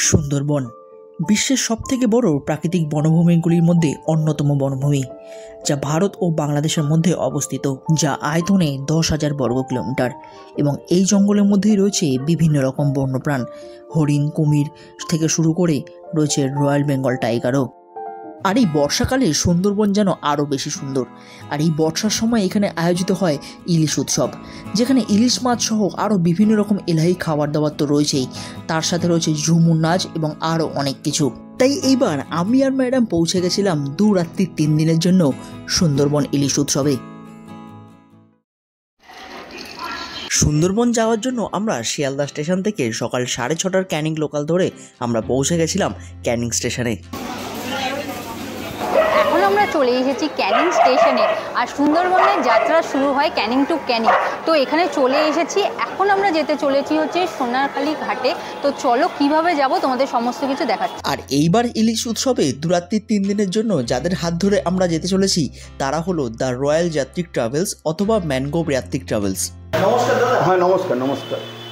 সুন্দরবন বিশ্বের সবথেকে বড় প্রাকৃতিক বনভূমিগুলির মধ্যে অন্যতম বনভূমি, যা ভারত ও বাংলাদেশের মধ্যে অবস্থিত, যা আয়তনে 10,000 বর্গ কিলোমিটার। এবং এই জঙ্গলের মধ্যেই রয়েছে বিভিন্ন রকম বন্যপ্রাণ, হরিণ, কুমির থেকে শুরু করে রয়েছে রয়্যাল বেঙ্গল টাইগারও। আর এই বর্ষাকালে সুন্দরবন যেন আরও বেশি সুন্দর। আর এই বর্ষার সময় এখানে আয়োজিত হয় ইলিশ উৎসব, যেখানে ইলিশ মাছ সহ আরও বিভিন্ন রকম এলাহি খাবার দাবার তো রয়েছেই, তার সাথে রয়েছে ঝুমুর নাচ এবং আরও অনেক কিছু। তাই এইবার আমি আর ম্যাডাম পৌঁছে গেছিলাম 2 রাত্রি 3 দিনের জন্য সুন্দরবন ইলিশ উৎসবে। সুন্দরবন যাওয়ার জন্য আমরা শিয়ালদা স্টেশন থেকে সকাল 6:30টার ক্যানিং লোকাল ধরে আমরা পৌঁছে গেছিলাম ক্যানিং স্টেশনে। আমরা চলে এসেছি ক্যানিং স্টেশনে, আর সুন্দরবনের যাত্রা শুরু হয় ক্যানিং টু ক্যানিং। তো এখানে চলে এসেছি, এখন আমরা যেতে চলেছি হচ্ছে সোনারখালী ঘাটে। তো চলো কিভাবে যাব তোমাদের সমস্ত কিছু দেখাচ্ছি। আর এইবার ইলিশ উৎসবে 2 রাত্রি 3 দিনের জন্য যাদের হাত ধরে আমরা যেতে চলেছি তারা হলো দ্য রয়্যাল যাত্রিক ট্রাভেলস অথবা ম্যানগ্রোভ যাত্রিক ট্রাভেলস। নমস্কার দাদা। হ্যাঁ নমস্কার।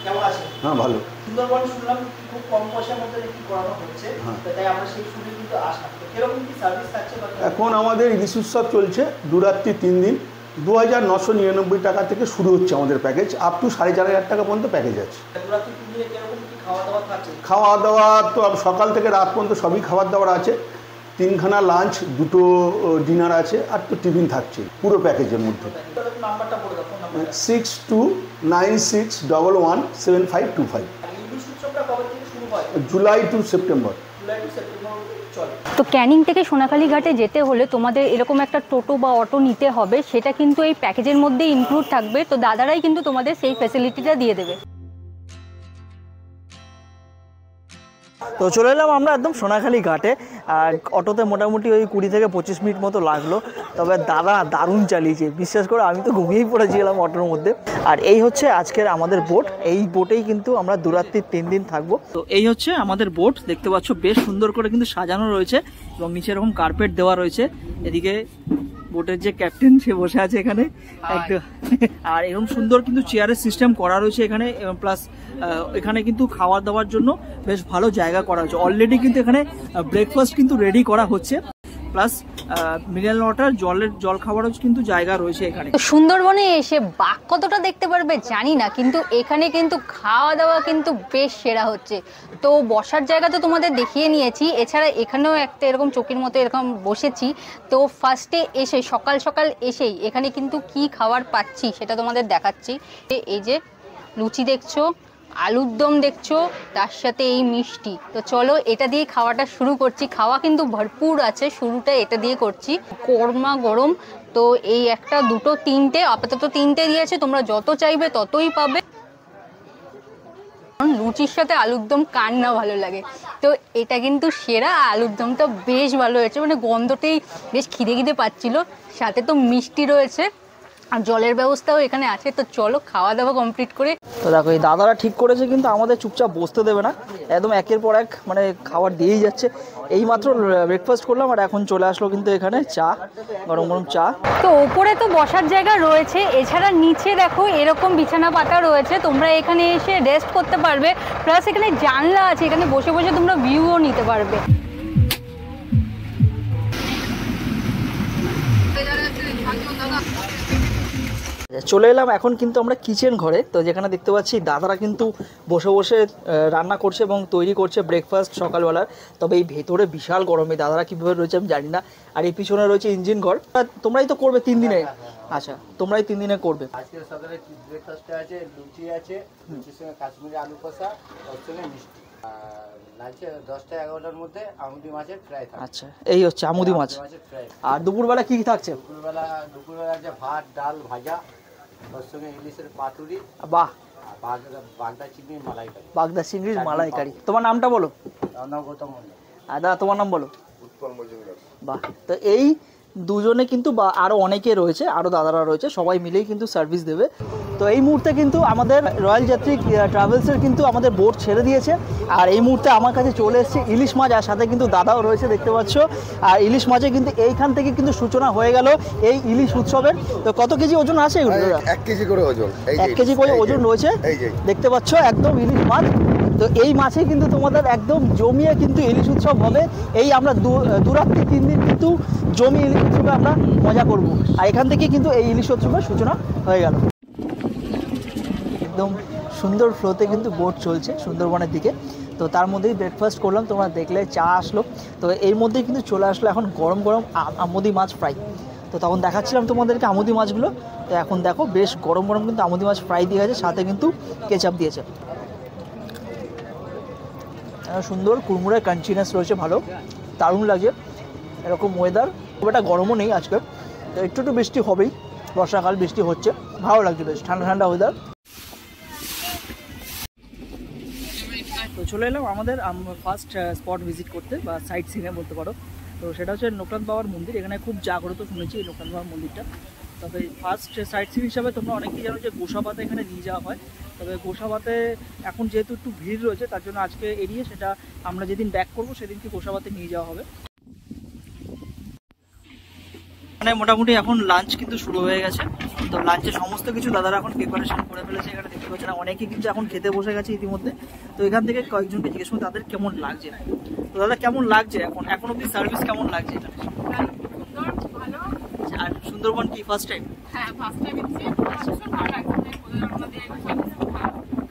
কেমন আছেন? হ্যাঁ ভালো। সুন্দরবন শুনলাম খুব কম পয়সার মধ্যে কি করানো হচ্ছে, তাই আমরা সেই শুনে কিন্তু আসলাম। কিরকম কি সার্ভিস থাকছে? এখন আমাদের ইলিশ উৎসব চলছে 2 রাত্রি 3 দিন, 2,999 টাকা থেকে শুরু হচ্ছে আমাদের প্যাকেজ, আপ টু 4,500 টাকা পর্যন্ত প্যাকেজ আছে। 2 রাত্রি 3 দিনে কিরকম কি খাওয়া দাওয়া থাকছে? খাওয়া দাওয়া তো সকাল থেকে রাত পর্যন্ত সবই খাবার দাবার আছে, 3খানা লাঞ্চ, 2টো ডিনার আছে, আর তো টিফিন থাকছে পুরো প্যাকেজের মধ্যে। নাম্বারটা বলে দাও, ফোন নাম্বার। 6296117525। ইলিশ উৎসবটা কবে থেকে শুরু হয়? জুলাই টু সেপ্টেম্বর চলে। তো ক্যানিং থেকে সোনাখালী ঘাটে যেতে হলে তোমাদের এরকম একটা টোটো বা অটো নিতে হবে, সেটা কিন্তু এই প্যাকেজের মধ্যে ইনক্লুড থাকবে। তো দাদারাই কিন্তু তোমাদের সেই ফ্যাসিলিটিটা দিয়ে দেবে। তো চলে এলাম আমরা একদম সোনাখালী ঘাটে। আর অটোতে মোটামুটি ওই 20 থেকে 25 মিনিট মতো লাগলো, তবে দাদা দারুণ চালিয়েছে, বিশ্বাস করে আমি তো ঘুমিয়েই পড়েছিলাম অটোর মধ্যে। আর এই হচ্ছে আজকের আমাদের বোট, এই বোটেই কিন্তু আমরা 2 রাত্রি 3 দিন থাকবো। তো এই হচ্ছে আমাদের বোট, দেখতে পাচ্ছ বেশ সুন্দর করে কিন্তু সাজানো রয়েছে এবং নিচে এরকম কার্পেট দেওয়া রয়েছে। এদিকে বোটের যে ক্যাপ্টেন সে বসে আছে এখানে একদম, আর এরকম সুন্দর কিন্তু চেয়ারের সিস্টেম করা রয়েছে এখানে, এবং প্লাস এখানে কিন্তু খাওয়া দাওয়ার জন্য বেশ ভালো জায়গা করা হচ্ছে। অলরেডি কিন্তু এখানে ব্রেকফাস্ট কিন্তু রেডি করা হচ্ছে, প্লাস মিনারেল ওয়াটার, জল খাবারও কিন্তু জায়গা রয়েছে এখানে। সুন্দরবনে এসে বাঘ কতটা দেখতে পারবে জানি না, কিন্তু এখানে কিন্তু খাওয়া দাওয়া কিন্তু বেশ সেরা হচ্ছে। তো বসার জায়গা তো তোমাদের দেখিয়ে নিয়েছি, এছাড়া এখানেও একটা এরকম চৌকির মতো এরকম বসেছি। তো ফার্স্টে এসে সকাল সকাল এসেই এখানে কিন্তু কি খাবার পাচ্ছি সেটা তোমাদের দেখাচ্ছি। এই যে লুচি দেখছো, আলুর দম দেখছো, তার সাথে এই মিষ্টি। তো চলো এটা দিয়ে খাওয়াটা শুরু করছি। খাওয়া কিন্তু ভরপুর আছে, শুরুটা এটা দিয়ে করছি। গরমা গরম। তো এই 1, 2, 3টে, আপাতত 3টে দিয়েছে, তোমরা যত চাইবে ততই পাবে। লুচির সাথে আলুর দম কার না ভালো লাগে, তো এটা কিন্তু সেরা। আলুর দমটা বেশ ভালো হয়েছে, মানে গন্ধতেই বেশ খিদে পাচ্ছিল। সাথে তো মিষ্টি রয়েছে আর জলের ব্যবস্থাও এখানে আছে। তো চলো খাওয়া দাওয়া কমপ্লিট করে। তো দেখো এই দাদারা ঠিক করেছে কিন্তু আমাদের চুপচাপ বসতে দেবে না, একদম একের পর এক মানে খাবার দিয়েই যাচ্ছে। এই মাত্র ব্রেকফাস্ট করলাম আর এখন চলে আসলো কিন্তু এখানে চা, গরম গরম চা। তো ওপরে তো বসার জায়গা রয়েছে, এছাড়া নিচে দেখো এরকম বিছানা পাতা রয়েছে, তোমরা এখানে এসে রেস্ট করতে পারবে। প্লাস এখানে জানলা আছে, এখানে বসে বসে তোমরা ভিউও নিতে পারবে। চলে এলাম এখন কিন্তু আমরা কিচেন ঘরে। তো যেখানে দেখতে পাচ্ছি দাদারা কিন্তু বসে বসে রান্না করছে এবং তৈরি করছে ব্রেকফাস্ট সকালবেলার। তবে এই ভেতরে বিশাল গরমে দাদারা কীভাবে রয়েছে আমি জানি না। আর এই পিছনে রয়েছে ইঞ্জিন ঘর। তোমরাই তো করবে 3 দিনে? আচ্ছা, তোমরাই 3 দিনে করবে। আজকে সকালে ব্রেকফাস্টে আছে লুচি আছে, লুচির সঙ্গে কাশ্মীরি আলু কষা, ওর সঙ্গে মিষ্টি। লাঞ্চে 10টা 11টার মধ্যে আমুদি মাছের ফ্রাই থাকে। আচ্ছা, এই হচ্ছে আমুদি মাছ। আর দুপুরবেলা কি থাকছে? দুপুরবেলা আছে ভাত, ডাল, ভাজা, ওর সঙ্গে ইলিশের পাতুরি। বাহ, বাগদা চিংড়ির মালাইকারি। বাগদা চিংড়ির মালাইকারি। তোমার নামটা বলো। আমার নাম গৌতম মন্ডল। আর দাদা তোমার নাম বলো। উৎপল মজুমদার। বাহ, তো এই দুজনে কিন্তু বা আরও অনেকে রয়েছে, আরও দাদারা রয়েছে, সবাই মিলেই কিন্তু সার্ভিস দেবে। তো এই মুহূর্তে কিন্তু আমাদের রয়্যাল যাত্রিক ট্রাভেলসের কিন্তু আমাদের বোট ছেড়ে দিয়েছে। আর এই মুহূর্তে আমার কাছে চলে এসেছে ইলিশ মাছ, আর সাথে কিন্তু দাদাও রয়েছে দেখতে পাচ্ছ। আর ইলিশ মাছে কিন্তু এইখান থেকে কিন্তু সূচনা হয়ে গেল এই ইলিশ উৎসবের। তো কত কেজি ওজন আছে এগুলো? 1 কেজি করে ওজন। 1 কেজি করে ওজন রয়েছে, দেখতে পাচ্ছ একদম ইলিশ মাছ। তো এই মাছে কিন্তু তোমাদের একদম জমিয়ে কিন্তু ইলিশ উৎসব হবে। এই আমরা দু রাত্রি 3 দিন কিন্তু জমি ইলিশ উৎসবে আমরা মজা করব। আর এখান থেকে কিন্তু এই ইলিশ উৎসবের সূচনা হয়ে গেল। একদম সুন্দর ফ্লোতে কিন্তু বোট চলছে সুন্দরবনের দিকে। তো তার মধ্যেই ব্রেকফাস্ট করলাম, তোমরা দেখলে চা আসলো। তো এর মধ্যেই কিন্তু চলে আসলো এখন গরম গরম আমুদি মাছ ফ্রাই। তো তখন দেখাচ্ছিলাম তোমাদেরকে আমুদি মাছগুলো। তো এখন দেখো বেশ গরম গরম কিন্তু আমুদি মাছ ফ্রাই দিয়ে গেছে, সাথে কিন্তু কেচাপ দিয়েছে। সুন্দর কুড়মুড়ে ক্রাঞ্চিনেস রয়েছে, ভালো দারুণ লাগছে। এরকম ওয়েদার, খুব একটা গরমও নেই আজকে, তো একটু একটু বৃষ্টি হবেই, বর্ষাকাল বৃষ্টি হচ্ছে, ভালো লাগছে, বেশ ঠান্ডা ঠান্ডা ওয়েদার। তো চলে এলাম আমাদের ফার্স্ট স্পট ভিজিট করতে বা সাইট সিনে বলতে পারো। তো সেটা হচ্ছে লোকনাথ বাবার মন্দির। এখানে খুব জাগ্রত শুনেছি এই লোকনাথ বাবার মন্দিরটা। তবে ফার্স্ট সাইট সিন হিসাবে তোমরা অনেকেই জানো যে গোসাবাতে এখানে নিয়ে যাওয়া হয়। তবে গোসাবাতে এখন যেহেতু একটু ভিড় রয়েছে, তার জন্য আজকে এড়িয়ে সেটা আমরা যেদিন ব্যাক করবো সেদিনকে গোসাবাতে নিয়ে যাওয়া হবে। মানে মোটামুটি এখন লাঞ্চ কিন্তু শুরু হয়ে গেছে। তো লাঞ্চে সমস্ত কিছু দাদারা এখন প্রিপারেশন করে ফেলেছে। এখানে দেখতে পাচ্ছেন অনেকে কিন্তু এখন খেতে বসে গেছে ইতিমধ্যে। তো এখান থেকে কয়েকজনকে জিজ্ঞেস করুন তাদের কেমন লাগছে। তো দাদা কেমন লাগছে এখন অব্দি সার্ভিস কেমন লাগছে এখানে? আর সুন্দরবন কি ফার্স্ট টাইম? হ্যাঁ, ফার্স্ট টাইম এসেছি। ভালো লাগছে।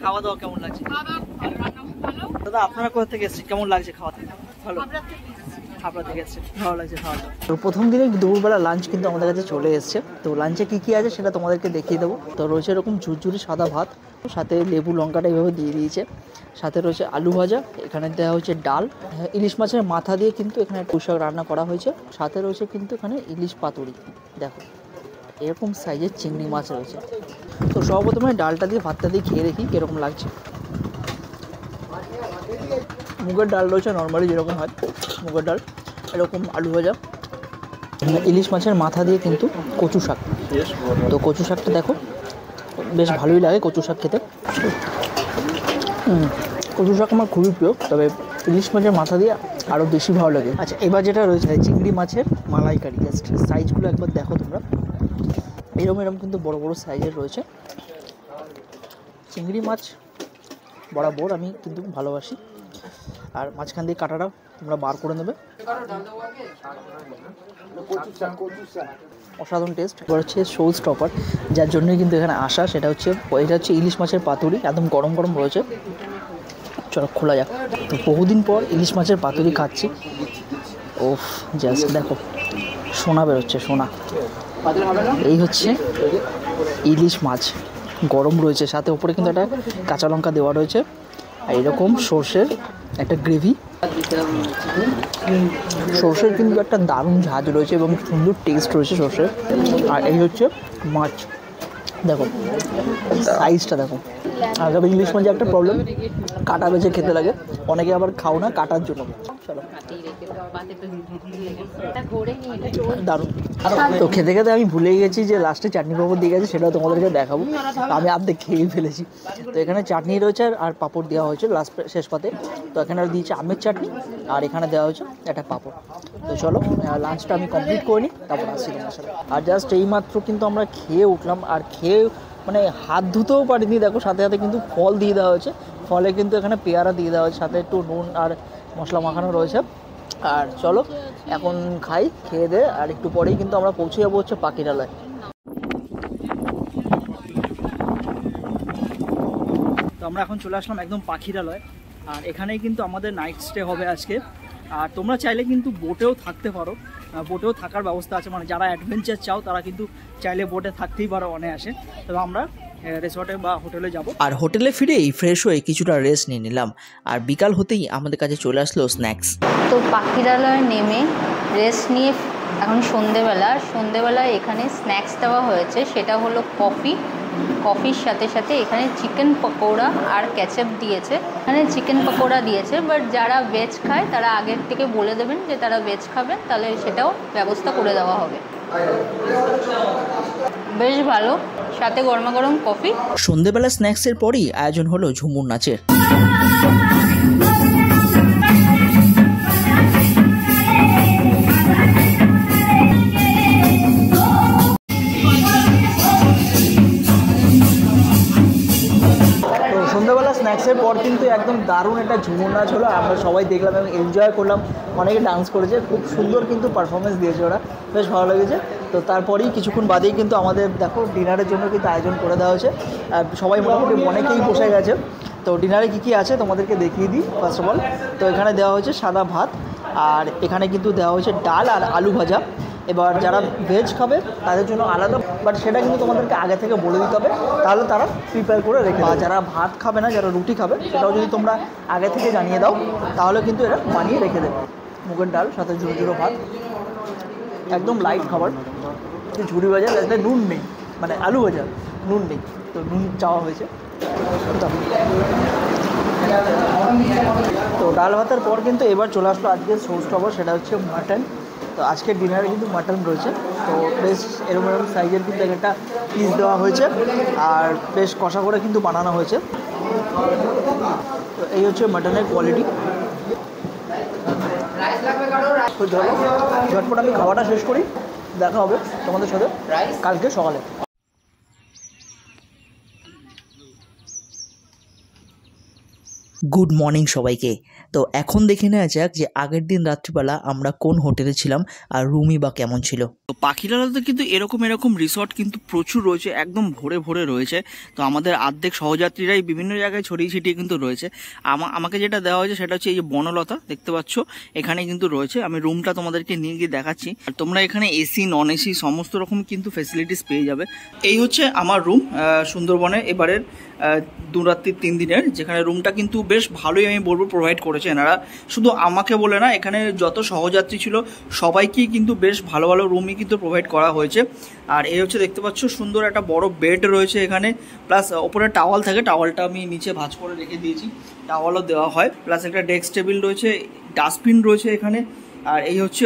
খাওয়া দাওয়া কেমন লাগছে? খাওয়া দাওয়া ভালো, রান্না ভালো। দাদা আপনারা কোথা থেকে এসেছেন, কেমন লাগছে খাওয়াতে? ভালো, হাবড়া থেকে এসেছে, ভালো লাগছে খাওয়া দাওয়া। তো প্রথম দিনে দুপুরবেলা লাঞ্চ কিন্তু আমাদের কাছে চলে এসছে। তো লাঞ্চে কী কী আছে সেটা তোমাদেরকে দেখিয়ে দেবো। তো রয়েছে এরকম ঝুরঝুরি সাদা ভাত, সাথে লেবু লঙ্কাটা এইভাবে দিয়ে দিয়েছে, সাথে রয়েছে আলু ভাজা, এখানে দেওয়া হচ্ছে ডাল, ইলিশ মাছের মাথা দিয়ে কিন্তু এখানে পুঁইশাক রান্না করা হয়েছে, সাথে রয়েছে কিন্তু এখানে ইলিশ পাতুরি, দেখো এরকম সাইজের চিংড়ি মাছ রয়েছে। তো সর্বপ্রথমে ডালটা দিয়ে ভাতটা দিয়ে খেয়ে দেখি কীরকম লাগছে। মুগের ডাল রয়েছে নর্মালি যেরকম হয় মুগের ডাল, এরকম আলু ভাজা, ইলিশ মাছের মাথা দিয়ে কিন্তু কচু শাক। তো কচু শাকটা দেখো বেশ ভালোই লাগে কচু শাক খেতে। কচু শাক আমার খুবই প্রিয়, তবে ইলিশ মাছের মাথা দিয়ে আরও বেশি ভালো লাগে। আচ্ছা, এবার যেটা রয়েছে চিংড়ি মাছের মালাইকারি, জাস্ট সাইজগুলো একবার দেখো তোমরা, এরম কিন্তু বড় বড় সাইজের রয়েছে। চিংড়ি মাছ বরাবর আমি কিন্তু ভালোবাসি। আর মাঝখান দিয়ে কাটাটা তোমরা বার করে নেবে, অসাধারণ টেস্ট। এবার হচ্ছে শো স্টপার, যার জন্যই কিন্তু এখানে আসা, সেটা হচ্ছে এটা হচ্ছে ইলিশ মাছের পাতুরি, একদম গরম গরম রয়েছে। চলো খোলা যাক। তো বহুদিন পর ইলিশ মাছের পাতুরি খাচ্ছি। ওফ, জাস্ট দেখো সোনা বেরোচ্ছে, সোনা। এই হচ্ছে ইলিশ মাছ, গরম রয়েছে, সাথে ওপরে কিন্তু একটা কাঁচা লঙ্কা দেওয়া রয়েছে, আর এরকম সর্ষের একটা গ্রেভি। সর্ষের কিন্তু একটা দারুণ ঝাঁজ রয়েছে এবং সুন্দর টেস্ট রয়েছে সর্ষের। আর এই হচ্ছে মাছ, দেখো সাইজটা দেখো। আর ইলিশ মাছে একটা প্রবলেম, কাটা বেছে খেতে লাগে, অনেকে আবার খাও না কাটার জন্য। চলো দারুণ। তো খেতে খেতে আমি ভুলে গেছি যে লাস্টে চাটনি পাঁপড় দিয়ে গেছে, সেটাও তোমাদেরকে দেখাবো। আমি অর্ধেক খেয়েই ফেলেছি। তো এখানে চাটনি রয়েছে আর পাঁপড় দেওয়া হয়েছে লাস্ট শেষ পাতে। তো এখানে দিয়েছে আমের চাটনি, আর এখানে দেওয়া হয়েছে একটা পাঁপড়। তো চলো লাঞ্চটা আমি কমপ্লিট করে নিই, তারপর আসছি তোমার সাথে। আর জাস্ট এইমাত্র কিন্তু আমরা খেয়ে উঠলাম, আর খেয়ে মানে হাত ধুতেও পারিনি, দেখো সাথে সাথে কিন্তু ফল দিয়ে দেওয়া হয়েছে। ফলে কিন্তু এখানে পেয়ারা দিয়ে দেওয়া হয়েছে, সাথে একটু নুন আর মশলা মাখানো রয়েছে। আর চলো এখন খাই, খেয়ে দে, আর একটু পরেই কিন্তু আমরা পৌঁছে যাবো হচ্ছে পাখিরালয়। তো আমরা এখন চলে আসলাম একদম পাখিরালয়, আর এখানেই কিন্তু আমাদের নাইট স্টে হবে আজকে। আর তোমরা চাইলে কিন্তু বোটেও থাকতে পারো, বোটেও থাকার ব্যবস্থা আছে, মানে যারা অ্যাডভেঞ্চার চাও তারা কিন্তু চাইলে বোটে থাকতেই পারো অনায়াসে। তবে আমরা রিসর্টে বা হোটেলে যাব। আর হোটেলে ফিরেই ফ্রেশ হয়ে কিছুটা রেস্ট নিয়ে নিলাম, আর বিকাল হতেই আমাদের কাছে চলে আসলো স্ন্যাক্স। তো পাখিরালয়ে নেমে রেস্ট নিয়ে এখন সন্ধেবেলায় এখানে স্ন্যাক্স দেওয়া হয়েছে, সেটা হলো কফির সাথে সাথে এখানে চিকেন পকোড়া আর ক্যাচআপ দিয়েছে। এখানে চিকেন পকোড়া দিয়েছে, বাট যারা ভেজ খায় তারা আগের থেকে বলে দেবেন যে তারা ভেজ খাবেন, তাহলে সেটাও ব্যবস্থা করে দেওয়া হবে। বেশ ভালো, সাথে গরমা গরম কফি। সন্ধেবেলা স্ন্যাক্সের পরই আয়োজন হলো ঝুমুর নাচের। সন্ধ্যাবেলা স্ন্যাক্সের পর কিন্তু একদম দারুণ একটা ঝুমুর নাচ হলো, আমরা সবাই দেখলাম এবং এনজয় করলাম, অনেকে ডান্স করেছে, খুব সুন্দর কিন্তু পারফরমেন্স দিয়েছে ওরা, বেশ ভালো লেগেছে। তো তারপরেই কিছুক্ষণ বাদেই কিন্তু আমাদের দেখো ডিনারের জন্য কিন্তু আয়োজন করে দেওয়া হয়েছে, সবাই মোটামুটি অনেকেই বসে গেছে। তো ডিনারে কী কী আছে তোমাদেরকে দেখিয়ে দিই ফার্স্ট অফ অল। তো এখানে দেওয়া হয়েছে সাদা ভাত, আর এখানে কিন্তু দেওয়া হয়েছে ডাল আর আলু ভাজা। এবার যারা ভেজ খাবে তাদের জন্য আলাদা, বাট সেটা কিন্তু তোমাদেরকে আগে থেকে বলে দিতে হবে, তাহলে তারা প্রিপেয়ার করে রেখে। বা যারা ভাত খাবে না, যারা রুটি খাবে, সেটাও যদি তোমরা আগে থেকে জানিয়ে দাও তাহলে কিন্তু এরা বানিয়ে রেখে দেবে। মুগের ডাল সাথে ঝুড়ো ঝুড়ো ভাত, একদম লাইট খাবার। ঝুড়ি ভাজা, তাতে নুন নেই, মানে আলু ভাজা নুন নেই, তো নুন চাওয়া হয়েছে। তো ডাল ভাতের পর কিন্তু এবার চলে আসলো আজকে সোর্স খবর, সেটা হচ্ছে মাটন। তো আজকের ডিনারে কিন্তু মাটন রয়েছে, তো বেশ এরকম এরকম সাইজের কিন্তু একটা পিস দেওয়া হয়েছে, আর বেশ কষা করে কিন্তু বানানো হয়েছে। তো এই হচ্ছে মাটনের কোয়ালিটি। ঝটপট আমি খাওয়াটা শেষ করি, দেখা হবে তোমাদের সাথে কালকে সকালে। গুড মর্নিং সবাইকে। তো এখন দেখে নেওয়া যাক যে আগের দিন রাত্রিবেলা আমরা কোন হোটেলে ছিলাম আর রুমই বা কেমন ছিল। তো পাখিরালয়তে কিন্তু এরকম রিসর্ট কিন্তু প্রচুর রয়েছে, একদম ভরে ভরে রয়েছে। তো আমাদের অর্ধেক সহযাত্রীরাই বিভিন্ন জায়গায় ছড়িয়ে ছিটিয়ে কিন্তু রয়েছে। আমাকে যেটা দেওয়া হয়েছে সেটা হচ্ছে এই যে বনলতা দেখতে পাচ্ছ, এখানে কিন্তু রয়েছে। আমি রুমটা তোমাদেরকে নিয়ে গিয়ে দেখাচ্ছি, আর তোমরা এখানে এসি নন এসি সমস্ত রকম কিন্তু ফেসিলিটিস পেয়ে যাবে। এই হচ্ছে আমার রুম সুন্দরবনে এবারের 2 রাত্রি 3 দিনের, যেখানে রুমটা কিন্তু বেশ ভালোই আমি বলবো প্রোভাইড করেছে এনারা। শুধু আমাকে বলে না, এখানে যত সহযাত্রী ছিল সবাইকেই কিন্তু বেশ ভালো ভালো রুমই কিন্তু প্রোভাইড করা হয়েছে। আর এই হচ্ছে দেখতে পাচ্ছ সুন্দর একটা বড় বেড রয়েছে এখানে, প্লাস ওপরে টাওয়াল থাকে, টাওয়ালটা আমি নিচে ভাঁজ করে রেখে দিয়েছি, টাওয়ালও দেওয়া হয়, প্লাস একটা ডেস্ক টেবিল রয়েছে, ডাস্টবিন রয়েছে এখানে। আর এই হচ্ছে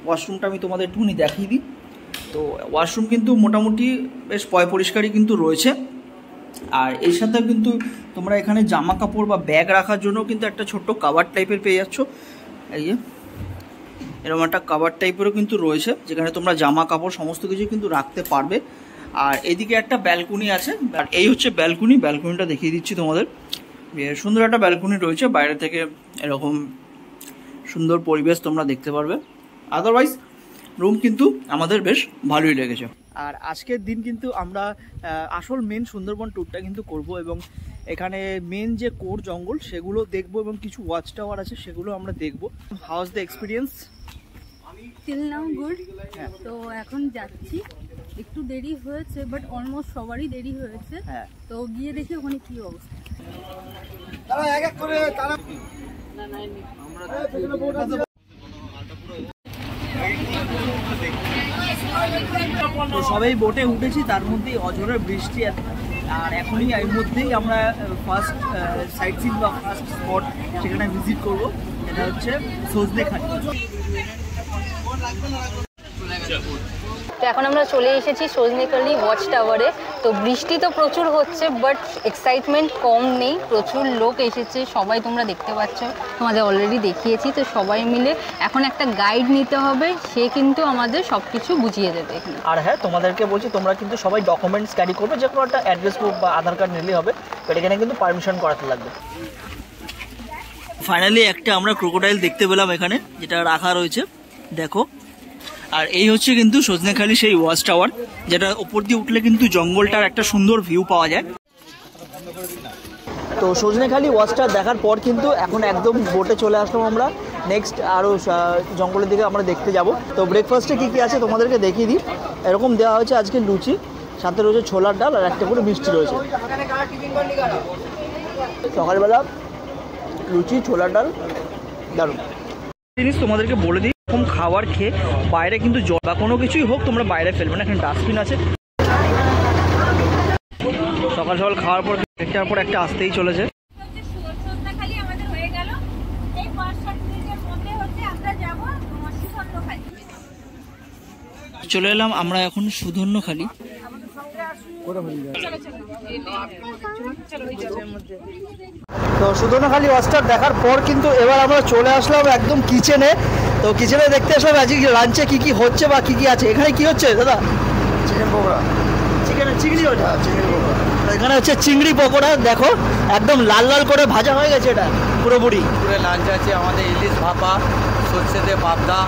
ওয়াশরুমটা আমি তোমাদের একটুখানি দেখিয়ে দিই। তো ওয়াশরুম কিন্তু মোটামুটি বেশ পরিষ্কারই কিন্তু রয়েছে। আর এর সাথে কিন্তু তোমরা এখানে জামা কাপড় বা ব্যাগ রাখার জন্য কিন্তু একটা ছোট্ট কাভার টাইপের পেয়ে যাচ্ছ। এই যে এরকম একটা কাভার টাইপেরও কিন্তু রয়েছে, যেখানে তোমরা জামা কাপড় সমস্ত কিছু কিন্তু রাখতে পারবে। আর এদিকে একটা ব্যালকনি আছে, আর এই হচ্ছে ব্যালকনিটা দেখিয়ে দিচ্ছি তোমাদের। সুন্দর একটা ব্যালকনি রয়েছে, বাইরে থেকে এরকম সুন্দর পরিবেশ তোমরা দেখতে পারবে। আদারওয়াইজ রুম কিন্তু আমাদের বেশ ভালোই লেগেছে। আর আজকের দিন কিন্তু আমরা আসল মেন সুন্দরবন ট্যুরটা কিন্তু করব, এবং এখানে মেন যে কোর জঙ্গল সেগুলো দেখব, এবং কিছু ওয়াচ টাওয়ার আছে সেগুলো আমরা দেখব। How is the experience? Till now good. তো এখন যাচ্ছি, একটু দেরি হয়েছে, বাট অলমোস্ট সবারই দেরি হয়েছে। হ্যাঁ, তো গিয়ে দেখি ওখানে কি অবস্থা। তো সবাই বোটে উঠেছি, তার মধ্যেই অঝোরের বৃষ্টি, আর এখনই এর মধ্যেই আমরা ফার্স্ট সাইট সিন বা ফার্স্ট স্পট সেখানে ভিজিট করবো, এটা হচ্ছে সজনেখালি। তো এখন আমরা চলে এসেছি সজনেখালি ওয়াচ টাওয়ারে। তো বৃষ্টি তো প্রচুর হচ্ছে, বাট এক্সাইটমেন্ট কম নেই, প্রচুর লোক এসেছে, সবাই তোমরা দেখতে পাচ্ছ, তোমাদের অলরেডি দেখিয়েছি। তো সবাই মিলে এখন একটা গাইড নিতে হবে, সে কিন্তু আমাদের সব কিছু বুঝিয়ে দেবে। আর হ্যাঁ, তোমাদেরকে বলছি তোমরা কিন্তু সবাই ডকুমেন্টস ক্যারি করবে, যে কোনো একটা অ্যাড্রেস প্রুফ বা আধার কার্ড নিলেই হবে, বাট এখানে কিন্তু পারমিশন করাতে লাগবে। ফাইনালি একটা আমরা ক্রোকোডাইল দেখতে পেলাম এখানে, যেটা রাখা রয়েছে, দেখো। আর এই হচ্ছে কিন্তু সজনেখালি সেই ওয়াচ টাওয়ার, যেটা ওপর দিয়ে উঠলে কিন্তু জঙ্গলটার একটা সুন্দর ভিউ পাওয়া যায়। তো সজনেখালি ওয়াচটা দেখার পর কিন্তু এখন একদম বোটে চলে আসলাম আমরা, নেক্সট আরও জঙ্গলের দিকে আমরা দেখতে যাব। তো ব্রেকফাস্টে কী কী আছে তোমাদেরকে দেখিয়ে দিই। এরকম দেওয়া হয়েছে আজকে লুচি, সাথে রয়েছে ছোলার ডাল, আর একটা করে মিষ্টি রয়েছে। সকালবেলা লুচি, ছোলার ডাল, দারুণ জিনিস। তোমাদেরকে বলে দিই, এরকম খাবার খেয়ে বাইরে কিন্তু জল বা কোনো কিছুই হোক তোমরা বাইরে ফেলবে না, এখানে ডাস্টবিন আছে। সকাল সকাল খাওয়ার পর একটার পর একটা আসতেই চলেছে। চলে এলাম আমরা এখন সুধন্যখালি। তো সুধন্যখালি ওয়াচটা দেখার পর কিন্তু এবার আমরা চলে আসলাম একদম কিচেনে। তো কিচেনে দেখতে আসলাম আজকে লাঞ্চে কি কি হচ্ছে বা কি কি আছে। এখানে কি হচ্ছে দাদা? চিকেন পকোড়া, চিকেন চিকেনই হচ্ছে। চিকেন পকোড়া। এখানে হচ্ছে চিংড়ি পকোড়া, দেখো একদম লাল লাল করে ভাজা হয়ে গেছে, এটা পুরোপুরি। পুরো লাঞ্চ আছে আমাদের ইলিশ ভাপা, সর্ষে দিয়ে পাবদা,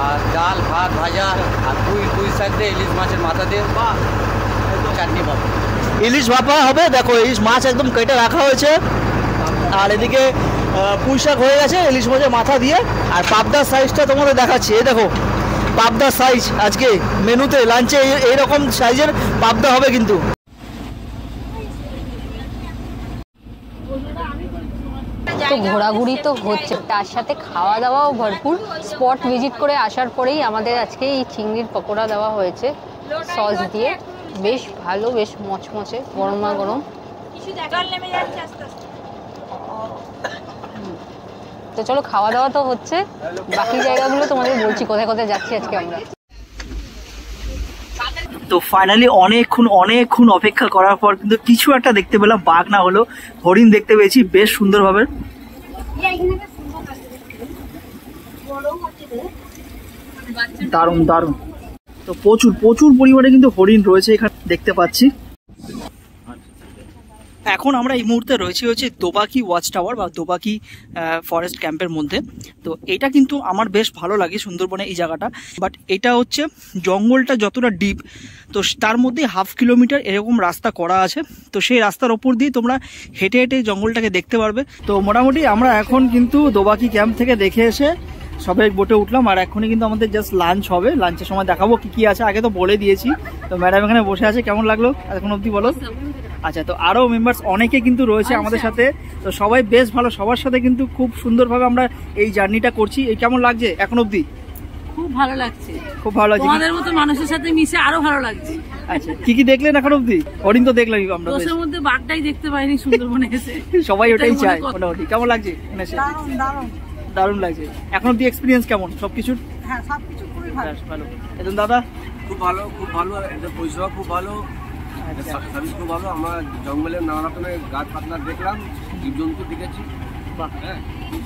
আর ডাল ভাত ভাজা, আর পুঁই শাক দিয়ে ইলিশ মাছের মাথা দিয়ে চাটনি পাবো। ইলিশ ভাপা হবে, দেখো ইলিশ মাছ একদম কেটে রাখা হয়েছে, আর এদিকে পুঁই শাক হয়ে গেছে ইলিশ মাছের মাথা দিয়ে। আর পাবদার সাইজটা তোমাদের দেখাচ্ছি, এই দেখো পাবদার সাইজ, আজকে মেনুতে লাঞ্চে এইরকম সাইজের পাবদা হবে কিন্তু। তো ঘোরাঘুরি তো হচ্ছে, তার সাথে খাওয়া দাওয়াও ভরপুর। স্পট ভিজিট করে আসার পরেই আমাদের আজকে এই চিংড়ির পকোড়া দেওয়া হয়েছে সস দিয়ে, বেশ ভালো, বেশ মচমচে, গরমা গরম। তো চলো খাওয়া দাওয়া তো হচ্ছে, বাকি জায়গাগুলো তোমাদের বলছি কোথায় কোথায় যাচ্ছি আজকে আমরা। তো ফাইনালি অনেকক্ষণ অপেক্ষা করার পর কিন্তু কিছু একটা দেখতে পেলাম, বাঘ না হলো হরিণ দেখতে পেয়েছি বেশ সুন্দরভাবে। দারুণ দারুণ। তো প্রচুর পরিমাণে কিন্তু হরিণ রয়েছে এখানে দেখতে পাচ্ছি। এখন আমরা এই মুহূর্তে রয়েছি হচ্ছে দোবাকি ওয়াচ টাওয়ার বা দোবাকি ফরেস্ট ক্যাম্পের মধ্যে। তো এটা কিন্তু আমার বেশ ভালো লাগে সুন্দরবনে এই জায়গাটা, বাট এটা হচ্ছে জঙ্গলটা যতটা ডিপ, তো তার মধ্যে 1/2 কিলোমিটার এরকম রাস্তা করা আছে। তো সেই রাস্তার ওপর দিয়ে তোমরা হেঁটে হেঁটে জঙ্গলটাকে দেখতে পারবে। তো মোটামুটি আমরা এখন কিন্তু দোবাকি ক্যাম্প থেকে দেখে এসে সবাই বোটে উঠলাম, আর এখনই কিন্তু আমাদের জাস্ট লাঞ্চ হবে। লাঞ্চের সময় দেখাবো কি আছে, আগে তো বলে দিয়েছি। তো ম্যাডাম এখানে বসে আছে, কেমন লাগলো এখন অবধি বলো? আচ্ছা, তো আরও মেম্বার্স অনেকে কিন্তু রয়েছে আমাদের সাথে, তো সবাই বেশ ভালো, সবার সাথে কিন্তু খুব সুন্দরভাবে আমরা এই জার্নিটা করছি। এই কেমন লাগছে এখন অবধি? খুব ভালো লাগছে, খুব ভালো লাগছে। তোমাদের মতো মানুষের সাথে মিশে আরো ভালো লাগছে। আচ্ছা, কি দেখলেন এখন অবধি? হরিণ তো দেখলাম আমরা, দোষের মধ্যে বাঘটাই দেখতে পাইনি সুন্দরবনে এসে। সবাই ওটাই চায় মোটামুটি। কেমন লাগছে? দারুণ লাগছে। এখন অবধি এক্সপিরিয়েন্স কেমন সবকিছুর? হ্যাঁ, সবকিছু খুবই ভালো। ভালো। এখন দাদা খুব ভালো, এদের পরিষেবা খুব ভালো, সার্ভিস খুব ভালো। আমরা জঙ্গলের নানা রকমের গাছ পাতলা দেখলাম, জীবজন্তু দেখেছি। হ্যাঁ,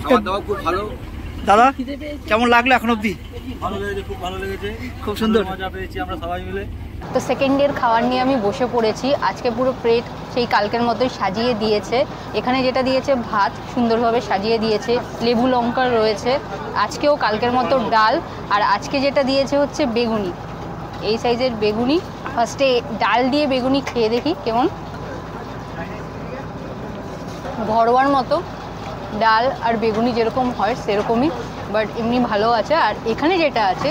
খাওয়া দাওয়া খুব ভালো। দাদা কেমন লাগলো এখন অবধি? ভালো লেগেছে, খুব ভালো লেগেছে, খুব সুন্দর মজা পেয়েছি আমরা সবাই মিলে। তো সেকেন্ড ডের খাবার নিয়ে আমি বসে পড়েছি। আজকে পুরো প্লেট সেই কালকের মতোই সাজিয়ে দিয়েছে। এখানে যেটা দিয়েছে ভাত সুন্দরভাবে সাজিয়ে দিয়েছে, লেবু লঙ্কা রয়েছে, আজকেও কালকের মতো ডাল, আর আজকে যেটা দিয়েছে হচ্ছে বেগুনি, এই সাইজের বেগুনি। ফার্স্টে ডাল দিয়ে বেগুনি খেয়ে দেখি কেমন। ঘরোয়ার মতো ডাল আর বেগুনি যেরকম হয় সেরকমই, বাট এমনি ভালো আছে। আর এখানে যেটা আছে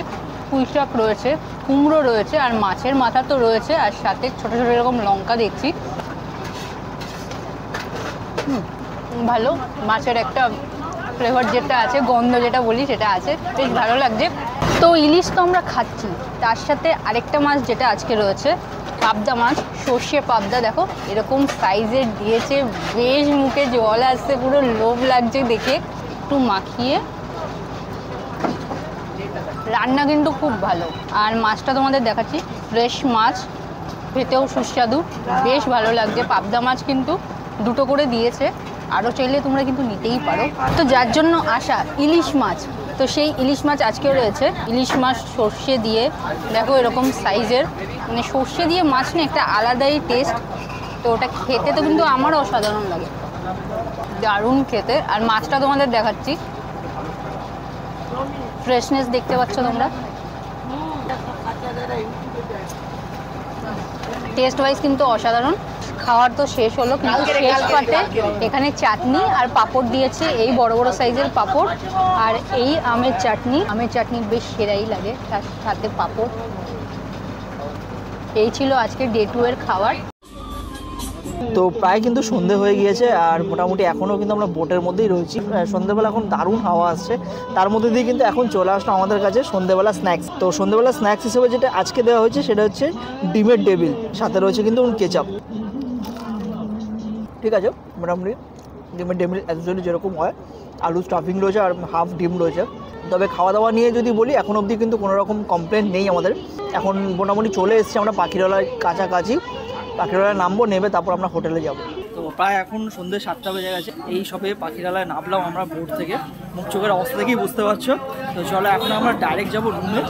পুঁই শাক রয়েছে, কুমড়ো রয়েছে, আর মাছের মাথা তো রয়েছে, আর সাথে ছোটো ছোটো এরকম লঙ্কা দেখছি। ভালো, মাছের একটা ফ্লেভার যেটা আছে, গন্ধ যেটা বলি সেটা আছে, বেশ ভালো লাগছে। তো ইলিশ তো আমরা খাচ্ছি, তার সাথে আরেকটা মাছ যেটা আজকে রয়েছে পাবদা মাছ, সর্ষে পাবদা, দেখো এরকম সাইজের দিয়েছে, বেশ মুখে জল আসছে, পুরো লোভ লাগছে দেখে। একটু মাখিয়ে রান্না কিন্তু খুব ভালো। আর মাছটা তোমাদের দেখাচ্ছি, ফ্রেশ মাছ, খেতেও সুস্বাদু, বেশ ভালো লাগছে। পাবদা মাছ কিন্তু দুটো করে দিয়েছে, আরও চাইলে তোমরা কিন্তু নিতেই পারো। তো যার জন্য আসা ইলিশ মাছ, তো সেই ইলিশ মাছ আজকেও রয়েছে। ইলিশ মাছ সর্ষে দিয়ে, দেখো এরকম সাইজের, মানে সর্ষে দিয়ে মাছ না একটা আলাদাই টেস্ট। তো ওটা খেতে তো কিন্তু আমারও অসাধারণ লাগে, দারুণ খেতে। আর মাছটা তোমাদের দেখাচ্ছি, ফ্রেশনেস দেখতে পাচ্ছ তোমরা, টেস্ট ওয়াইজ কিন্তু অসাধারণ। খাওয়ার তো শেষ হলো, কিন্তু শেষ পাতে এখানে চাটনি আর পাঁপড় দিয়েছে, এই বড় বড় সাইজের পাঁপড়, আর এই আমের চাটনি বেশ সেরাই লাগে, তার সাথে পাঁপড়। এই ছিল আজকে ডে 2 এর খাবার। তো প্রায় কিন্তু সন্ধে হয়ে গিয়েছে, আর মোটামুটি এখনও কিন্তু আমরা বোটের মধ্যেই রয়েছি। সন্ধেবেলা এখন দারুণ হাওয়া আসছে, তার মধ্যে দিয়ে কিন্তু এখন চলে আসলো আমাদের কাছে সন্ধেবেলা স্ন্যাক্স। তো সন্ধেবেলা স্ন্যাক্স হিসেবে যেটা আজকে দেওয়া হয়েছে সেটা হচ্ছে ডিমের টেবিল, সাথে রয়েছে কিন্তু কেচাপ। ঠিক আছে, মোটামুটি ডিমের টেবিল অ্যাকচুয়ালি যেরকম হয়, আলু স্টাফিং রয়েছে আর হাফ ডিম রয়েছে। তবে খাওয়া দাওয়া নিয়ে যদি বলি, এখন অবধি কিন্তু কোনো রকম কমপ্লেন নেই আমাদের। এখন মোটামুটি চলে এসেছি আমরা পাখিরালয়ের কাছাকাছি, পাখিরালয় নামবো, নেবে তারপর আমরা হোটেলে যাব। তো প্রায় এখন সন্ধ্যে 7টা বেজে গেছে, এই সবে পাখিরালয় নামলাম আমরা বোট থেকে, মুখ চোখের অবস্থা থেকেই বুঝতে পারছো। তো চলো এখন আমরা ডাইরেক্ট যাবো রুমে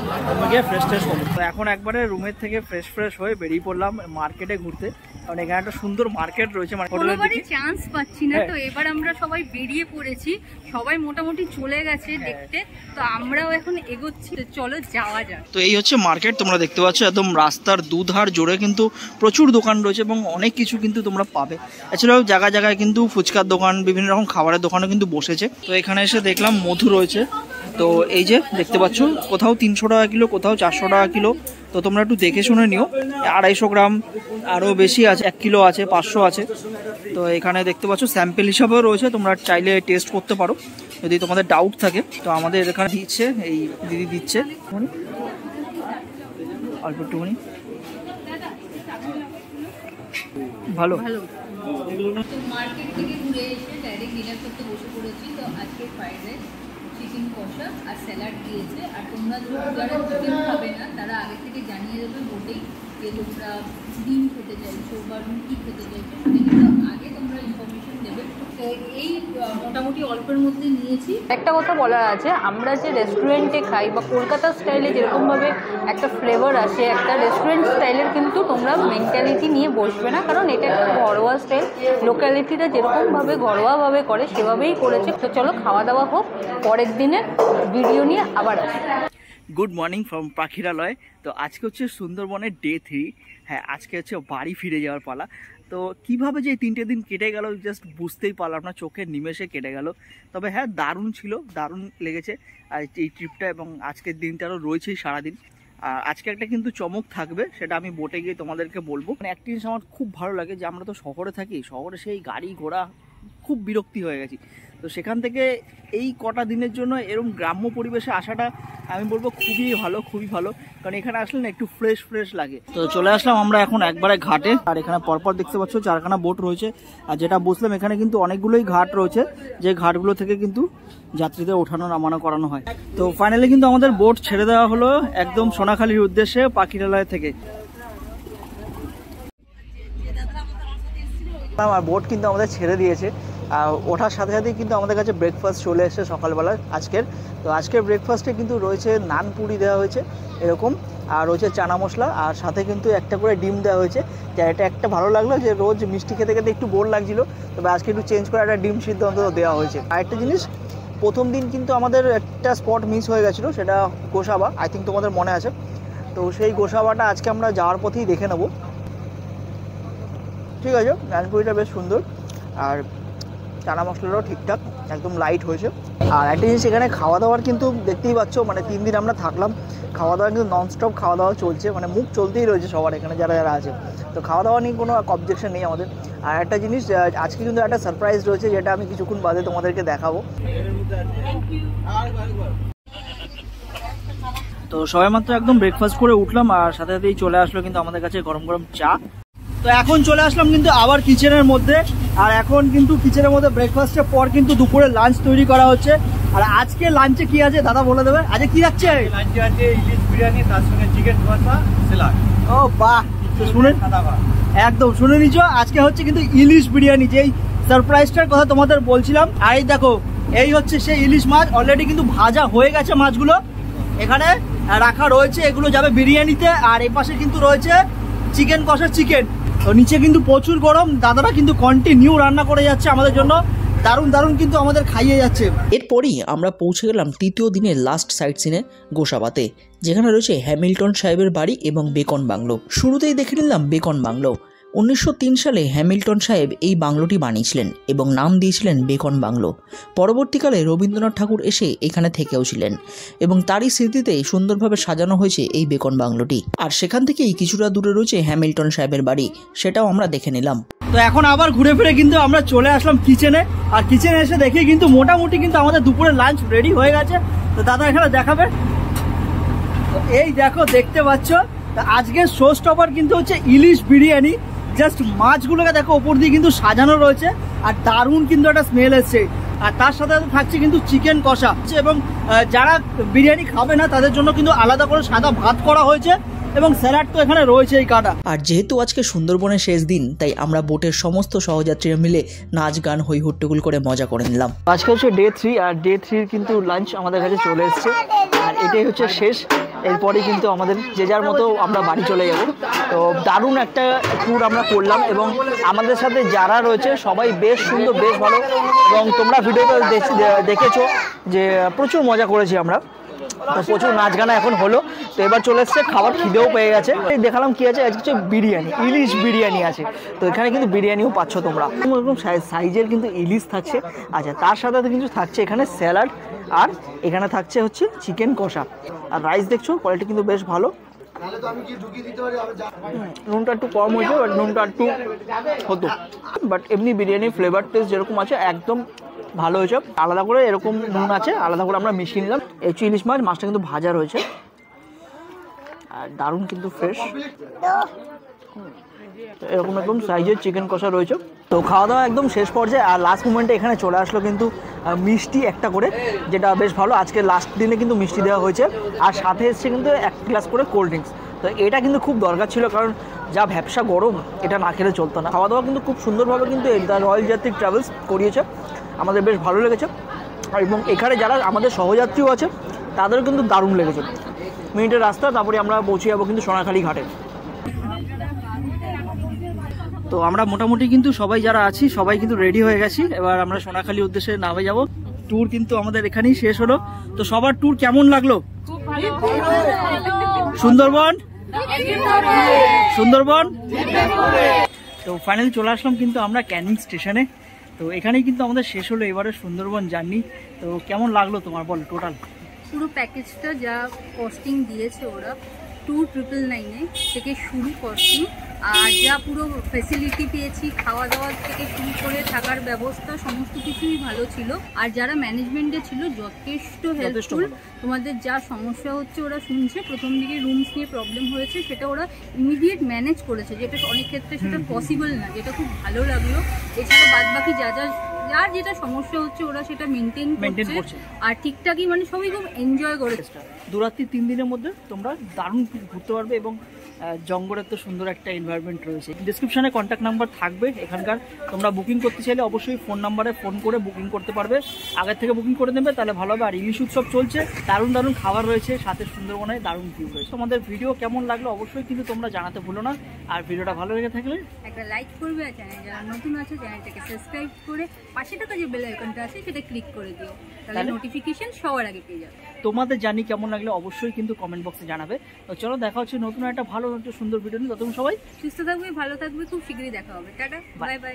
গিয়ে ফ্রেশ ট্রেশ হবো। তো এখন একবারে রুমের থেকে ফ্রেশ হয়ে বেরিয়ে পড়লাম মার্কেটে ঘুরতে। কারণ এখানে একটা সুন্দর মার্কেট রয়েছে, মানে কোনোবারই চান্স পাচ্ছি না, তো এবার আমরা সবাই বেরিয়ে পড়েছি, সবাই মোটামুটি চলে গেছে দেখতে, তো আমরাও এখন এগোচ্ছি, তো চলো যাওয়া যাক। তো এই হচ্ছে মার্কেট, তোমরা দেখতে পাচ্ছ একদম রাস্তার দুধার জুড়ে কিন্তু প্রচুর দোকান রয়েছে এবং অনেক কিছু কিন্তু তোমরা পাবে। এছাড়াও জায়গায় জায়গায় কিন্তু ফুচকার দোকান, বিভিন্ন রকম খাবারের দোকানও কিন্তু বসেছে। তো এখানে এসে দেখলাম মধু রয়েছে, তো এই যে দেখতে পাচ্ছ কোথাও 300 টাকা কিলো, কোথাও 400 টাকা কিলো। তো তোমরা একটু দেখে শুনে নিও, 250 গ্রাম আরও বেশি আছে, 1 কিলো আছে, 500 আছে। তো এখানে দেখতে পাচ্ছ স্যাম্পেল হিসাবেও রয়েছে, তোমরা চাইলে টেস্ট করতে পারো যদি তোমাদের ডাউট থাকে। তো আমাদের এখানে দিচ্ছে, এই দিদি দিচ্ছে অল্প একটুখানি, ভালো। তো মার্কেট থেকে ঘুরে এসে ডাইরেক্ট ডিনার করতে বসে পড়েছি। তো আজকে ফ্রাইড রাইস, চিকেন কষা আর স্যালাড দিয়েছে। আর তোমরা যারা চিকেন খাবে না তারা আগে থেকে জানিয়ে দেবে বোটেই যে তোমরা ডিম খেতে চাইছো বা রুটি খেতে চাইছো, সেটা কিন্তু আগে তোমরা ইনফরমেশন দেবে। তো এই মোটামুটি অল্পের মধ্যে নিয়েছি। একটা কথা বলার আছে, আমরা যে রেস্টুরেন্টে খাই বা কলকাতা স্টাইলে যেরকমভাবে একটা ফ্লেভার আসে, একটা রেস্টুরেন্ট স্টাইলের কিন্তু তোমরা মেন্টালিটি নিয়ে বসবে না, কারণ এটা একটা ঘরোয়া স্টাইল। লোকালিটিটা যেরকমভাবে ঘরোয়াভাবে করে সেভাবেই করেছে। তো চলো খাওয়া দাওয়া হোক, পরের দিনের ভিডিও নিয়ে আবার আসি। গুড মর্নিং ফ্রম পাখিরালয়। তো আজকে হচ্ছে সুন্দরবনের ডে 3। হ্যাঁ, আজকে হচ্ছে বাড়ি ফিরে যাওয়ার পালা। তো কিভাবে যে 3টে দিন কেটে গেল জাস্ট বুঝতেই পারলাম না, চোখের নিমেষে কেটে গেল। তবে হ্যাঁ, দারুণ ছিল, দারুণ লেগেছে আর এই ট্রিপটা, এবং আজকের দিনটারও রয়েছেই সারাদিন। আর আজকে একটা কিন্তু চমক থাকবে, সেটা আমি বোটে গিয়ে তোমাদেরকে বলবো। মানে একটা জিনিস আমার খুব ভালো লাগে যে আমরা তো শহরে থাকি, শহরে সেই গাড়ি ঘোড়া খুব বিরক্তি হয়ে গেছি। তো সেখান থেকে এই কটা দিনের জন্য এরকম গ্রাম্য পরিবেশে আসাটা আমি বলবো খুবই ভালো, খুবই ভালো। কারণ এখানে আসলে না একটু ফ্রেশ ফ্রেশ লাগে। তো চলে আসলাম আমরা এখন একবারে ঘাটে, আর এখানে পরপর দেখতে পাচ্ছ 4খানা বোট রয়েছে। আর যেটা বুঝলাম এখানে কিন্তু অনেকগুলোই ঘাট রয়েছে, যে ঘাটগুলো থেকে কিন্তু যাত্রীদের ওঠানো নামানো করানো হয়। তো ফাইনালি কিন্তু আমাদের বোট ছেড়ে দেওয়া হলো একদম সোনাখালীর উদ্দেশ্যে পাখিরালয় থেকে। আর বোট কিন্তু আমাদের ছেড়ে দিয়েছে, আর ওঠার সাথে সাথেই কিন্তু আমাদের কাছে ব্রেকফাস্ট চলে এসেছে সকালবেলা আজকের। তো আজকের ব্রেকফাস্টে কিন্তু রয়েছে নান পুরি দেওয়া হয়েছে এরকম, আর রয়েছে চানা মশলা, আর সাথে কিন্তু একটা করে ডিম দেওয়া হয়েছে। যা এটা একটা ভালো লাগলো যে রোজ মিষ্টি খেতে খেতে একটু বোর লাগছিল, তবে আজকে একটু চেঞ্জ করে একটা ডিম সিদ্ধ অন্তত দেওয়া হয়েছে। আর একটা জিনিস, প্রথম দিন কিন্তু আমাদের একটা স্পট মিস হয়ে গেছিলো, সেটা গোসাবা, আই থিঙ্ক তোমাদের মনে আছে। তো সেই গোসাবাটা আজকে আমরা যাওয়ার পথেই দেখে নেব। ঠিক আছে, নান পুরিটা বেশ সুন্দর, আর চানা মশলাটাও ঠিকঠাক, একদম লাইট হয়েছে। আর একটা জিনিস, এখানে খাওয়া দাওয়ার কিন্তু দেখতেই পাচ্ছ, মানে 3 দিন আমরা থাকলাম, খাওয়া দাওয়া কিন্তু ননস্টপ খাওয়া দাওয়া চলছে, মানে মুখ চলতেই রয়েছে সবার এখানে যারা যারা আছে। তো খাওয়া দাওয়া নিয়ে কোনো অবজেকশন নেই আমাদের। আর একটা জিনিস, আজকে কিন্তু একটা সারপ্রাইজ রয়েছে, যেটা আমি কিছুক্ষণ বাদে তোমাদেরকে দেখাবো। তো সবাই মাত্র একদম ব্রেকফাস্ট করে উঠলাম, আর সাথে সাথেই চলে আসলো কিন্তু আমাদের কাছে গরম গরম চা। তো এখন চলে আসলাম কিন্তু আবার কিচেনের মধ্যে, আর এখন কিন্তু কিচেনের মধ্যে ব্রেকফাস্টের পর কিন্তু দুপুরে লাঞ্চ তৈরি করা হচ্ছে। আর আজকে লাঞ্চে কি আছে দাদা বলে দেবে, আজকে কি যাচ্ছে? লাঞ্চে আছে ইলিশ বিরিয়ানি, তার সঙ্গে চিকেন কষা, স্যালাড। ও বাহ, তো শুনে একদম শুনে নিচ্ছ, আজকে হচ্ছে কিন্তু ইলিশ বিরিয়ানি, যেই সারপ্রাইজটার কথা তোমাদের বলছিলাম। আর এই দেখো, এই হচ্ছে সেই ইলিশ মাছ, অলরেডি কিন্তু ভাজা হয়ে গেছে মাছগুলো, এখানে রাখা রয়েছে, এগুলো যাবে বিরিয়ানিতে। আর এই পাশে কিন্তু রয়েছে চিকেন কষা, চিকেন। তো নিচে কিন্তু প্রচুর গরম, দাদারা কিন্তু কন্টিনিউ রান্না করে যাচ্ছে আমাদের জন্য, দারুণ দারুণ কিন্তু আমাদের খাইয়ে যাচ্ছে। এরপরই আমরা পৌঁছে গেলাম তৃতীয় দিনের লাস্ট সাইট সিনে গোসাবাতে, যেখানে রয়েছে হ্যামিল্টন সাহেবের বাড়ি এবং বেকন বাংলো। শুরুতেই দেখে নিলাম বেকন বাংলো। 1903 সালে হ্যামিল্টন সাহেব এই বাংলোটি বানিয়েছিলেন এবং নাম দিয়েছিলেন বেকন বাংলো। পরবর্তীকালে রবীন্দ্রনাথ ঠাকুর এসে এখানে থেকেও ছিলেন এবং তারই স্মৃতিতে সুন্দরভাবে সাজানো হয়েছে এই বেকন বাংলোটি। আর সেখান থেকেই কিছুটা দূরে রয়েছে হ্যামিল্টন সাহেবের বাড়ি, সেটাও আমরা দেখে নিলাম। তো এখন আবার ঘুরে ফিরে কিন্তু আমরা চলে আসলাম কিচেনে, আর কিচেনে এসে দেখি কিন্তু মোটামুটি কিন্তু আমাদের দুপুরে লাঞ্চ রেডি হয়ে গেছে। তো দাদা এখানে দেখাবে, এই দেখো দেখতে পাচ্ছ, আজকের শো স্টপার কিন্তু হচ্ছে ইলিশ বিরিয়ানি। জাস্ট মাছগুলোকে দেখো ওপর দিয়ে কিন্তু সাজানো রয়েছে, আর দারুণ কিন্তু একটা স্মেল এসছে। আর তার সাথে থাকছে কিন্তু চিকেন কষা, এবং যারা বিরিয়ানি খাবে না তাদের জন্য কিন্তু আলাদা করে সাদা ভাত করা হয়েছে, এবং স্যালাড তো এখানে রয়েছে এই কাটা। আর যেহেতু আজকে সুন্দরবনের শেষ দিন, তাই আমরা বোটের সমস্ত সহযাত্রীরা মিলে নাচ গান হই হট্টগোল করে মজা করে নিলাম। আজকে হচ্ছে ডে 3, আর ডে 3 কিন্তু লাঞ্চ আমাদের কাছে চলে এসছে, আর এটাই হচ্ছে শেষ। এরপরেই কিন্তু আমাদের যে যার মতো আমরা বাড়ি চলে যাব। তো দারুণ একটা ট্যুর আমরা করলাম এবং আমাদের সাথে যারা রয়েছে সবাই বেশ সুন্দর, বেশ ভালো, এবং তোমরা ভিডিওটা দেখেছো যে প্রচুর মজা করেছি আমরা। তো প্রচুর নাচ গানা এখন হলো। তো এবার চলে এসছে খাবার, খিদেও পেয়ে গেছে। দেখালাম কি আছে, আজকে হচ্ছে বিরিয়ানি, ইলিশ বিরিয়ানি আছে। তো এখানে কিন্তু বিরিয়ানিও পাচ্ছ তোমরা, এরকম সাইজের কিন্তু ইলিশ থাকছে। আচ্ছা, তার সাথে কিন্তু থাকছে এখানে স্যালাড, আর এখানে থাকছে হচ্ছে চিকেন কষা, আর রাইস দেখছো কোয়ালিটি কিন্তু বেশ ভালো। নুনটা একটু কম হয়েছে, বাট নুনটা একটু হতো, বাট এমনি বিরিয়ানির ফ্লেভার টেস্ট যেরকম আছে একদম ভালো হয়েছে। আলাদা করে এরকম নুন আছে, আলাদা করে আমরা মিশিয়ে নিলাম। এই ইলিশ মাছ, মাছটা কিন্তু ভাজা রয়েছে আর দারুণ কিন্তু ফ্রেশ। এরকম একদম সাইজের চিকেন কষা রয়েছে। তো খাওয়া দাওয়া একদম শেষ পর্যায়ে, আর লাস্ট মোমেন্টে এখানে চলে আসলো কিন্তু মিষ্টি একটা করে, যেটা বেশ ভালো। আজকে লাস্ট দিনে কিন্তু মিষ্টি দেওয়া হয়েছে, আর সাথে এসছে কিন্তু 1 গ্লাস করে কোল্ড ড্রিঙ্কস। তো এটা কিন্তু খুব দরকার ছিল, কারণ যা ভ্যাপসা গরম, এটা না খেলে চলতো না। খাওয়া দাওয়া কিন্তু খুব সুন্দরভাবে কিন্তু দ্য রয়্যাল যাত্রী ট্রাভেলস করিয়েছে, আমাদের বেশ ভালো লেগেছে। এবং এখানে যারা আমাদের সহযাত্রীও আছে তাদেরও কিন্তু দারুণ লেগেছে। মিনিটের রাস্তা, তারপরে আমরা পৌঁছে যাবো কিন্তু সোনাখালি ঘাটে। তো আমরা মোটামুটি কিন্তু সবাই যারা আছি সবাই কিন্তু রেডি হয়ে গেছি। এবার আমরা সোনাখালির উদ্দেশ্যে নামে যাব। ট্যুর কিন্তু আমাদের এখানেই শেষ হলো। তো সবার ট্যুর কেমন লাগলো? সুন্দরবন সুন্দরবন তো ফাইনালি চলে আসলাম কিন্তু আমরা ক্যানিং স্টেশনে। তো এখানেই কিন্তু আমাদের শেষ হলো এবারে সুন্দরবন জার্নি। তো কেমন লাগলো তোমার, বল টোটাল পুরো প্যাকেজটা যা কস্টিং দিয়েছে ওরা 2,999 থেকে শুরু কস্টিং, আর যা পুরো ফ্যাসিলিটি পেয়েছি, খাওয়া দাওয়া থেকে শুরু করে থাকার ব্যবস্থা সমস্ত কিছুই ভালো ছিল। আর যারা ম্যানেজমেন্টে ছিল যথেষ্ট হেল্পফুল। তোমাদের যা সমস্যা হচ্ছে ওরা শুনছে, প্রথম দিকে রুমস নিয়ে প্রবলেম হয়েছে সেটা ওরা ইমিডিয়েট ম্যানেজ করেছে, যেটা অনেক ক্ষেত্রে সেটা পসিবল না, যেটা খুব ভালো লাগলো। এছাড়া বাদ বাকি যার যেটা সমস্যা হচ্ছে ওরা সেটা মেনটেন করছে, আর ঠিকঠাকই মানে সবাই খুব এনজয় করেছে। 2 রাত্রি 3 দিনের মধ্যে তোমরা দারুণ ঘুরতে পারবে, এবং জঙ্গলের তো সুন্দর একটা এনভায়রনমেন্ট রয়েছে। ডিসক্রিপশনে কন্ট্যাক্ট নাম্বার থাকবে এখানকার, তোমরা বুকিং করতে চাইলে অবশ্যই ফোন নাম্বারে ফোন করে বুকিং করতে পারবে। আগের থেকে বুকিং করে নেবে তাহলে ভালো হবে। আর ইলিশ উৎসব চলছে, দারুণ দারুণ খাবার রয়েছে, সাথে সুন্দরবনে দারুণ ভিউ রয়েছে। তোমাদের ভিডিও কেমন লাগলো অবশ্যই কিন্তু তোমরা জানাতে ভুলো না। আর ভিডিওটা ভালো লেগে থাকলে একটা লাইক করবে, আর চ্যানেল যারা নতুন আছে চ্যানেলটাকে সাবস্ক্রাইব করে পাশে থাকা যে বেল আইকনটা আছে সেটা ক্লিক করে দিও, তাহলে নোটিফিকেশন সবার আগে পেয়ে যাবে। তোমাদের জানি কেমন লাগলে অবশ্যই কিন্তু কমেন্ট বক্সে জানাবে। তো চলো, দেখা হচ্ছে নতুন একটা ভালো একটা সুন্দর ভিডিও নিয়ে। ততক্ষণ সবাই সুস্থ থাকবে, ভালো থাকবে, খুব শীঘ্রই দেখা হবে। Tata, bye bye.